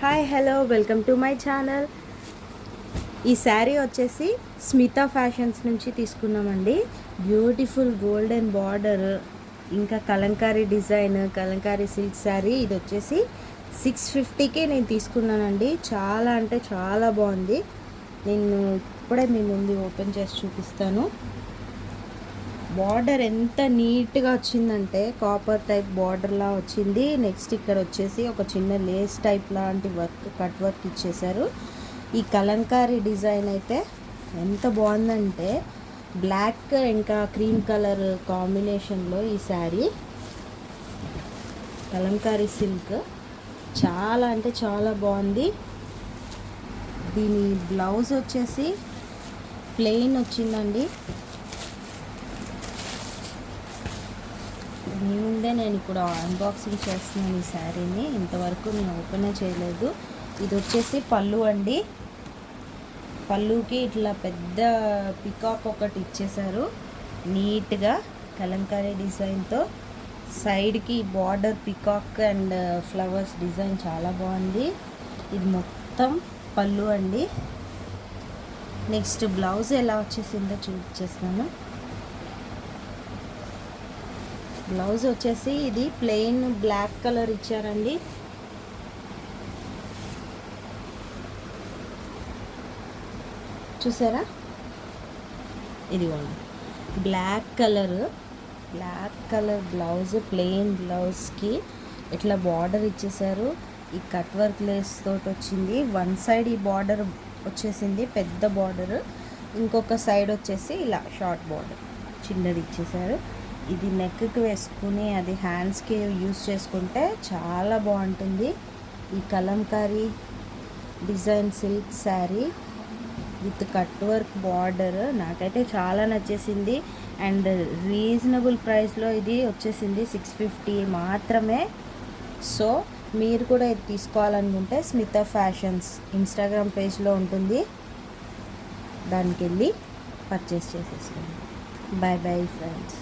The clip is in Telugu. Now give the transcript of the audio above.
Hi hello welcome to my channel. ఈ శారీ వచ్చేసి స్మితా ఫ్యాషన్స్ నుంచి తీసుకున్నామండి. బ్యూటిఫుల్ గోల్డెన్ బార్డర్, ఇంకా కలంకారీ డిజైన్, కలంకారీ సిల్క్ శారీ. ఇది వచ్చేసి 650కే నేను తీసుకున్నానండి. చాలా అంటే చాలా బాగుంది. నేను ఇప్పుడే మీ ముందు ఓపెన్ చేసి చూపిస్తాను. బార్డర్ ఎంత నీట్గా వచ్చిందంటే కాపర్ టైప్ బార్డర్లా వచ్చింది. నెక్స్ట్ ఇక్కడ వచ్చేసి ఒక చిన్న లేస్ టైప్ లాంటి వర్క్, కట్ వర్క్ ఇచ్చేసారు. ఈ కలంకారీ డిజైన్ అయితే ఎంత బాగుందంటే బ్లాక్ ఇంకా క్రీమ్ కలర్ కాంబినేషన్లో ఈ శారీ కలంకారీ సిల్క్ చాలా అంటే చాలా బాగుంది. దీని బ్లౌజ్ వచ్చేసి ప్లెయిన్ వచ్చిందండి. మీ ముందే నేను ఇప్పుడు అన్బాక్సింగ్ చేస్తున్నాను ఈ శారీని. ఇంతవరకు నేను ఓపెనే చేయలేదు. ఇది వచ్చేసి పళ్ళు అండి. పళ్ళుకి ఇట్లా పెద్ద పికాక్ ఒకటి ఇచ్చేసారు నీట్గా కలంకారీ డిజైన్తో. సైడ్కి border peacock and flowers design చాలా బాగుంది. ఇది మొత్తం పళ్ళు అండి. నెక్స్ట్ బ్లౌజ్ ఎలా వచ్చేసిందో చూపించేస్తాను. బ్లౌజ్ వచ్చేసి ఇది ప్లెయిన్ బ్లాక్ కలర్ ఇచ్చారండి. చూసారా, ఇదిగోండి బ్లాక్ కలర్ బ్లౌజ్, ప్లెయిన్ బ్లౌజ్కి ఇట్లా బార్డర్ ఇచ్చేసారు. ఈ కట్ వర్క్ లేస్ తోటి వచ్చింది. వన్ సైడ్ ఈ బార్డర్ వచ్చేసింది పెద్ద బార్డర్, ఇంకొక సైడ్ వచ్చేసి ఇలా షార్ట్ బార్డర్ చిన్నది ఇచ్చేసారు. ఇది నెక్కి వేసుకుని అది హ్యాండ్స్కి యూస్ చేసుకుంటే చాలా బాగుంటుంది. ఈ Kalamkari design silk sari with cut work border నాకైతే చాలా నచ్చేసింది. అండ్ రీజనబుల్ ప్రైస్లో ఇది వచ్చేసింది 650 మాత్రమే. సో మీరు కూడా ఇది తీసుకోవాలనుకుంటే స్మితా ఫ్యాషన్స్ ఇన్స్టాగ్రామ్ పేజ్లో ఉంటుంది, దానికి వెళ్ళి పర్చేస్ చేసేసుకోండి. Bye bye friends.